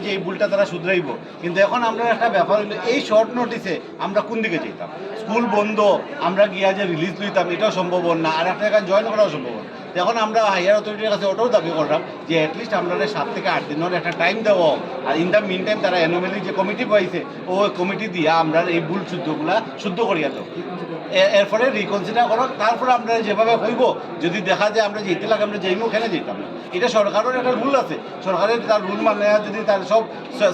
যে এই ভুলটা তারা শুধরাইব, কিন্তু এখন আমরা একটা ব্যাপার হলো এই শর্ট নোটিসে আমরা কোন দিকে যেতাম? স্কুল বন্ধ, আমরা গিয়া যে রিলিজ লইতাম এটাও সম্ভব না, আর একটা জায়গায় জয়েন করাও সম্ভব না। এখন আমরা হায়ার অথরিটির কাছে ওটাও দাবি করলাম যে অ্যাটলিস্ট আমরা 7 থেকে 8 দিনের একটা টাইম দেওয়া হোক, আর ইন দ্য মিন টাইম তারা অ্যানুয়ালি যে কমিটি পাইছে ওই কমিটি দিয়া আমরা এই ভুল শুদ্ধ করিয়া দাও, এরপরে রিকনসিডার করো। তারপরে আমরা যেভাবে হইব, যদি দেখা যায় আমরা যেতে লাগে আমরা যেই ওখানে যেতাম না। এটা সরকারের একটা রুল আছে, সরকারের তার রুল মানে যদি তার সব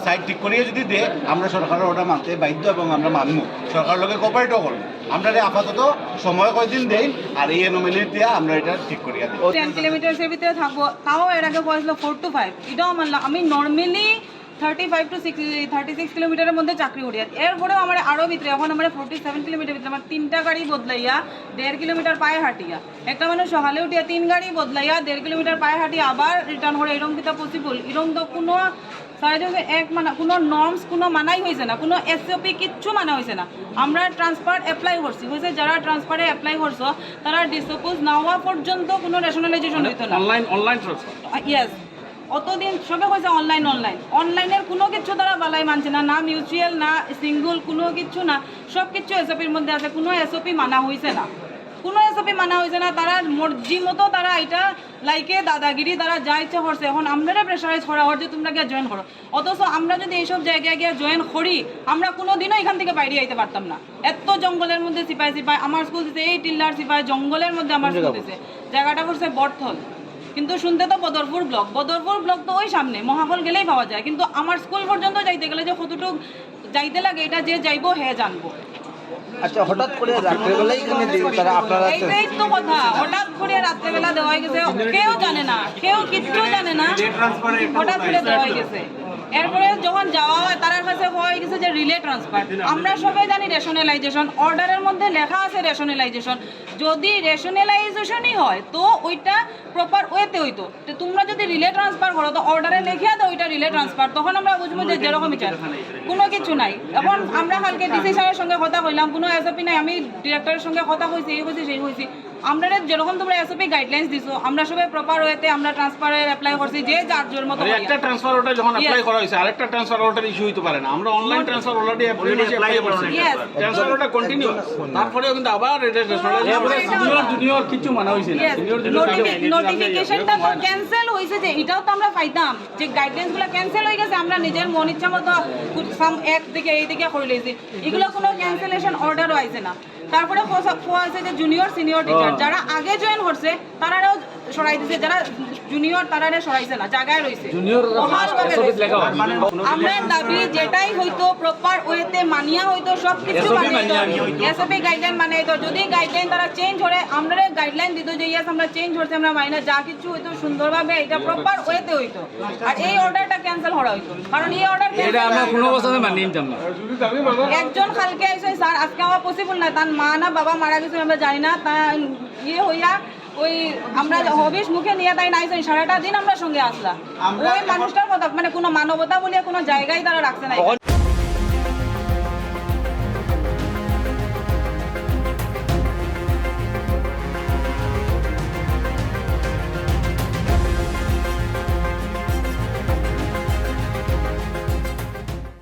সাইড ঠিক করিয়ে যদি দেয় আমরা সরকারের ওটা মানতে বাধ্য এবং আমরা মানবো, সরকারের লোকে কোঅপারেটও করবো। আমরা আপাতত সময় কয়দিন দেই আর এই অ্যানোমালি দিয়ে আমরা এটা ঠিক করিয়া দিই। 10 কিলোমিটারের ভিতরে থাকবো, তাও এর আগে বলেছিল 4 to 5, এটাও মানলাম। আমি নর্মালি 35 to 36 কিলোমিটারের মধ্যে চাকরি করি, আর এরপরেও আমার আরও ভিতরে এখন আমার 47 কিলোমিটার ভিতরে আমার 3টা গাড়ি বদলাইয়া 1.5 কিলোমিটার পায়ে হাঁটিয়া, একটা মানুষ সকালে উঠিয়া 3 গাড়ি বদলাইয়া 1.5 কিলোমিটার পায়ে হাঁটিয়া আবার রিটার্ন করে, এরকম কিতা পসিবল? এরকম তো কোনো কোনো নর্মস কোনো মানাই হয়েছে না, কোনো এসওপি কিচ্ছু মানা হয়েছে না। আমরা ট্রান্সফার অ্যাপ্লাই করছি, হয়েছে যারা ট্রান্সফারে অ্যাপ্লাই করছো তারা ডিসপোজ না হওয়া পর্যন্ত কোনো রেশনালাইজেশন হইতো না। অনলাইন ট্রান্সফার, ইয়েস, অতদিন সবে হয়েছে অনলাইনের কোনো কিছু তারা বালাই মানছে না, না মিউচুয়াল না সিঙ্গল, কোনো কিছু না, সব কিছু এসওপির মধ্যে আছে, কোনো এসওপি মানা হয়েছে না, কোনো এসওপি মানা হয়েছে না। তারা মর্জি মতো তারা এটা লাইকে দাদাগিরি তারা যা ইচ্ছা করছে। এখন আমরা প্রেশারাইজ করা হয় যে তোমরা গিয়ে জয়েন করো, অথচ আমরা যদি এইসব জায়গায় গিয়ে জয়েন করি আমরা কোনোদিনও এখান থেকে বাইরে আইতে পারতাম না। এত জঙ্গলের মধ্যে সিপাই আমার স্কুল দিচ্ছে, এই টিল্লার সিপাই জঙ্গলের মধ্যে আমার স্কুল দিচ্ছে, জায়গাটা করছে বটথল, কিন্তু শুনতে তো বদরপুর ব্লক তো ওই সামনে মহাফল গেলেই পাওয়া যায়, কিন্তু আমার স্কুল পর্যন্ত যাইতে গেলে যে কতটুকু যাইতে লাগে এটা যে যাইবো হে জানবো। আচ্ছা, হঠাৎ করে রাত্রেবেলাই তারা আপনারা, এইটাই তো কথা, হঠাৎ করে রাত্রেবেলা দেওয়া গেছে, কেউ জানে না, কেউ কিচ্ছু জানে না, হঠাৎ করে দেওয়া গেছে। এরপরে যখন যাওয়া হয় তার কাছে হয়ে গেছে যে রিলে ট্রান্সফার। আমরা সবাই জানি রেশনালাইজেশন, অর্ডারের মধ্যে লেখা আছে রেশনালাইজেশন, যদি রেশনালাইজেশনই হয় তো ওইটা প্রপার ওয়েতে হইতো। তো তোমরা যদি রিলে ট্রান্সফার করো তো অর্ডারে লিখিয়া দাও ওইটা রিলে ট্রান্সফার, তখন আমরা বুঝবো যে যেরকম বিচার কোনো কিছু নাই। এখন আমরা কালকে ডিসি স্যারের সঙ্গে কথা কইলাম, কোনো এসওপি নাই, আমি ডিরেক্টরের সঙ্গে কথা কইছি, এই হয়েছি সেই হয়েছি। আমরা যেরকম তোমরা এসওপি গাইডলাইন্স দিছো আমরা সবাই প্রপার ওয়েতে আমরা ট্রান্সফারের অ্যাপ্লাই করছি, যে যার জোর মতো। একটা ট্রান্সফার অর্ডার যখন অ্যাপ্লাই করা হয়েছে আরেকটা ট্রান্সফার অর্ডার ইস্যু হইতে পারে না। আমরা অনলাইন ট্রান্সফার অলরেডি অ্যাপ্লাই করছি, ট্রান্সফার অর্ডার কন্টিনিউ, তারপরেও কিন্তু আবার এটা জুনিয়র কিছু মানা হইছে না, নোটিফিকেশনটা তো ক্যান্সেল হইছে, যে এটাও তো আমরা পাইতাম যে গাইডলাইন্সগুলো ক্যান্সেল হয়ে গেছে, আমরা নিজের মন ইচ্ছা মতো এক দিকে এই দিকে করে লইছি, এগুলো কোনো ক্যান্সেলেশন অর্ডারও আইছে না। তারপরে কোয়া আছে যে জুনিয়র সিনিয়র টিচার যারা আগে জয়েন করছে তারাও সরাই দিছে, যারা জুনিয়র তারা সরাইছে না, জায়গায় রয়েছে। আমরা দাবি যেটাই হয়তো প্রপার ওয়েতে মানিয়া হয়তো সব কিছু এসওপি গাইডলাইন মানে হয়তো, যদি গাইডলাইন তারা চেঞ্জ করে আমরা গাইডলাইন দিত যে ইয়াস আমরা চেঞ্জ করছি আমরা মানি না, যা কিছু হয়তো সুন্দরভাবে এটা প্রপার ওয়েতে হইতো, আর এই অর্ডারটা ক্যান্সেল করা হইতো। কারণ এই অর্ডার একজন কালকে আইসে স্যার আজকে আমার পসিবল না, তার মা না বাবা মারা গেছে আমরা জানি না, তা ইয়ে হইয়া ওই আমরা হবিষ মুখে নিয়ে তাই নাইছেন, সারাটা দিন আমরা সঙ্গে আসলাম, ওই মানুষটার কথা মানে কোনো মানবতা বলে কোনো জায়গায় তারা রাখছে না।